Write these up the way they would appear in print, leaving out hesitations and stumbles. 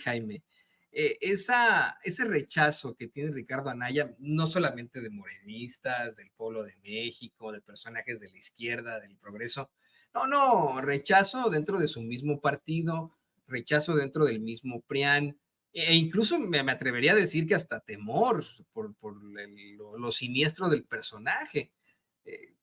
Jaime. Ese rechazo que tiene Ricardo Anaya, no solamente de morenistas, del pueblo de México, de personajes de la izquierda, del progreso, no, rechazo dentro de su mismo partido, rechazo dentro del mismo PRIAN, e incluso me atrevería a decir que hasta temor por lo siniestro del personaje.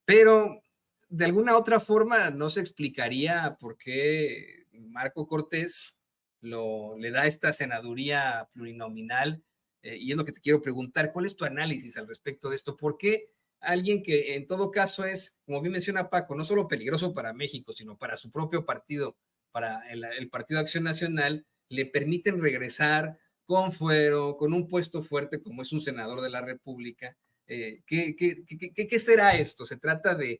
Pero de alguna otra forma no se explicaría por qué Marco Cortés le da esta senaduría plurinominal, y es lo que te quiero preguntar, ¿cuál es tu análisis al respecto de esto? ¿Por qué alguien que en todo caso es, como bien menciona Paco, no solo peligroso para México, sino para su propio partido, para el Partido Acción Nacional, le permiten regresar con fuero, con un puesto fuerte como es un senador de la República? ¿Qué será esto? ¿Se trata de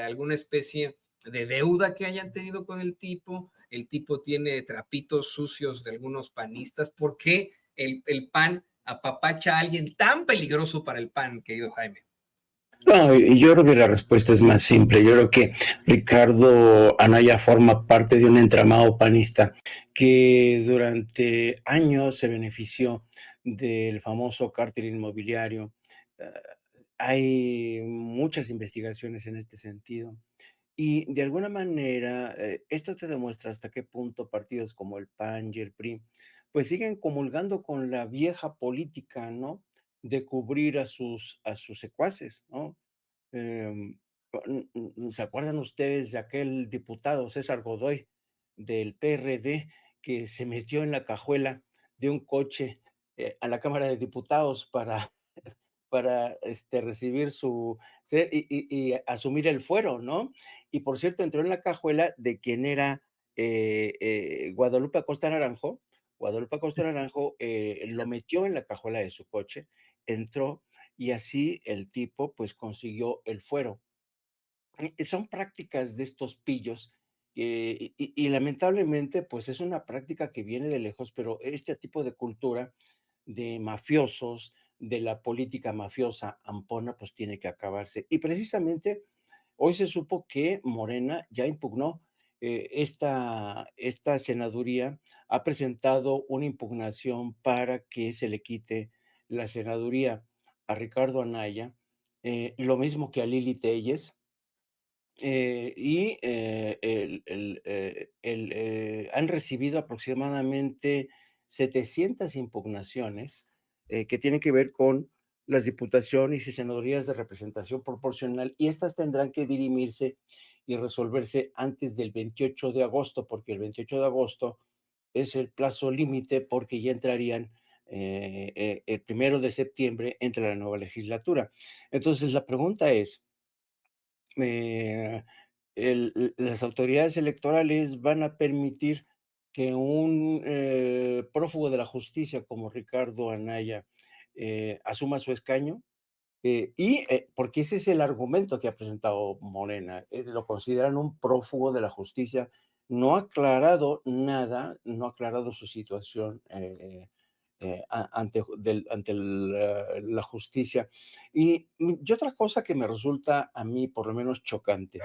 alguna especie de deuda que hayan tenido con el tipo? El tipo tiene trapitos sucios de algunos panistas. ¿Por qué el PAN apapacha a alguien tan peligroso para el PAN, querido Jaime? No, y yo creo que la respuesta es más simple. Yo creo que Ricardo Anaya forma parte de un entramado panista que durante años se benefició del famoso cártel inmobiliario. Eh, Hay muchas investigaciones en este sentido. Y de alguna manera, esto te demuestra hasta qué punto partidos como el PAN y el PRI, pues siguen comulgando con la vieja política, ¿no? De cubrir a sus secuaces, ¿no? Em, ¿Se acuerdan ustedes de aquel diputado César Godoy del PRD que se metió en la cajuela de un coche a la Cámara de Diputados para recibir y asumir el fuero, ¿no? Y por cierto, entró en la cajuela de quien era Guadalupe Acosta Naranjo. Guadalupe Acosta Naranjo lo metió en la cajuela de su coche, entró y así el tipo pues consiguió el fuero. Son prácticas de estos pillos y lamentablemente pues es una práctica que viene de lejos, pero este tipo de cultura de mafiosos, de la política mafiosa ampona, pues tiene que acabarse. Y precisamente hoy se supo que Morena ya impugnó esta senaduría, ha presentado una impugnación para que se le quite la senaduría a Ricardo Anaya, lo mismo que a Lili Telles, han recibido aproximadamente 700 impugnaciones que tienen que ver con las diputaciones y senadurías de representación proporcional, y estas tendrán que dirimirse y resolverse antes del 28 de agosto, porque el 28 de agosto es el plazo límite, porque ya entrarían el 1 de septiembre, entra la nueva legislatura. Entonces, la pregunta es, eh, las autoridades electorales van a permitir que un prófugo de la justicia como Ricardo Anaya asuma su escaño. Porque ese es el argumento que ha presentado Morena, lo consideran un prófugo de la justicia, no ha aclarado nada, no ha aclarado su situación ante la justicia. Y otra cosa que me resulta a mí por lo menos chocante,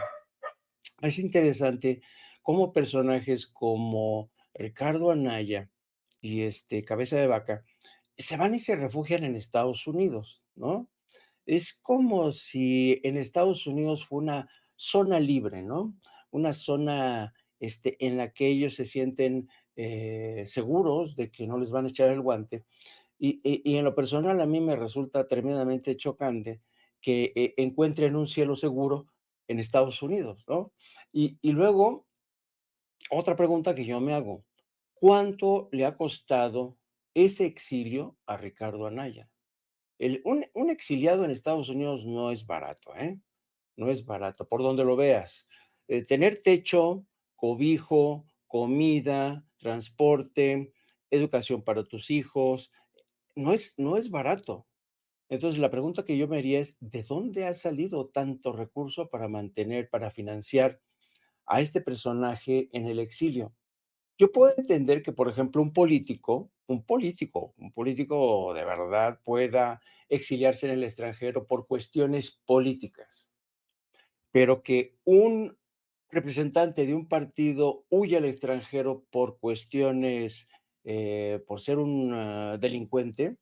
es interesante cómo personajes como Ricardo Anaya y Cabeza de Vaca se van y se refugian en Estados Unidos, ¿no? Es como si en Estados Unidos fue una zona libre, ¿no? Una zona en la que ellos se sienten seguros de que no les van a echar el guante. Y en lo personal a mí me resulta tremendamente chocante que encuentren un cielo seguro en Estados Unidos, ¿no? Y luego, otra pregunta que yo me hago, ¿cuánto le ha costado ese exilio a Ricardo Anaya? Un exiliado en Estados Unidos no es barato, ¿eh? No es barato, por donde lo veas. Tener techo, cobijo, comida, transporte, educación para tus hijos, no es barato. Entonces, la pregunta que yo me haría es, ¿de dónde ha salido tanto recurso para mantener, para financiar a este personaje en el exilio? Yo puedo entender que, por ejemplo, un político de verdad pueda exiliarse en el extranjero por cuestiones políticas, pero que un representante de un partido huya al extranjero por cuestiones por ser un delincuente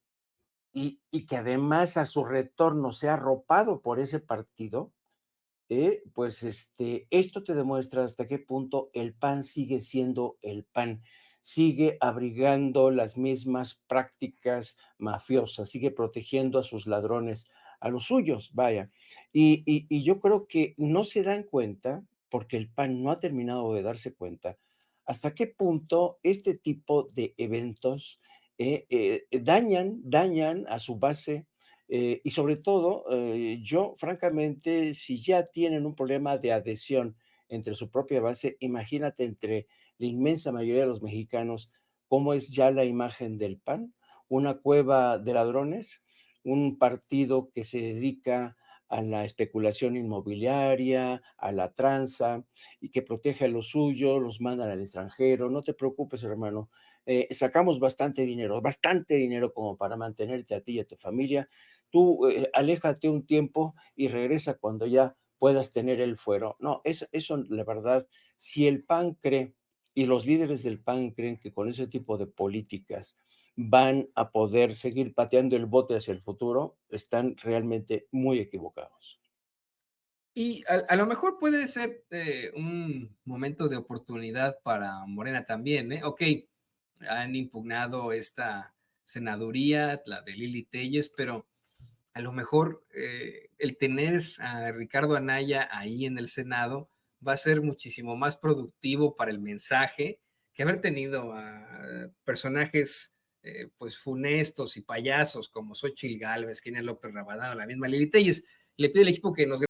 y que además a su retorno sea arropado por ese partido, pues, esto te demuestra hasta qué punto el PAN sigue siendo el PAN, sigue abrigando las mismas prácticas mafiosas, sigue protegiendo a sus ladrones, a los suyos, vaya. Y yo creo que no se dan cuenta, porque el PAN no ha terminado de darse cuenta, hasta qué punto este tipo de eventos, dañan a su base y sobre todo, yo francamente, si ya tienen un problema de adhesión entre su propia base, imagínate entre la inmensa mayoría de los mexicanos, cómo es ya la imagen del PAN, una cueva de ladrones, un partido que se dedica a la especulación inmobiliaria, a la tranza y que protege a los suyos, los mandan al extranjero. No te preocupes, hermano, sacamos bastante dinero como para mantenerte a ti y a tu familia. Tú aléjate un tiempo y regresa cuando ya puedas tener el fuero. No, eso la verdad, si el PAN cree y los líderes del PAN creen que con ese tipo de políticas van a poder seguir pateando el bote hacia el futuro, están realmente muy equivocados. Y a lo mejor puede ser un momento de oportunidad para Morena también, ¿eh? Ok, han impugnado esta senaduría, la de Lili Telles, pero a lo mejor el tener a Ricardo Anaya ahí en el Senado va a ser muchísimo más productivo para el mensaje que haber tenido a personajes pues funestos y payasos como Xochitl Gálvez, Kenia López Rabadán, la misma Lili Telles. Le pido al equipo que nos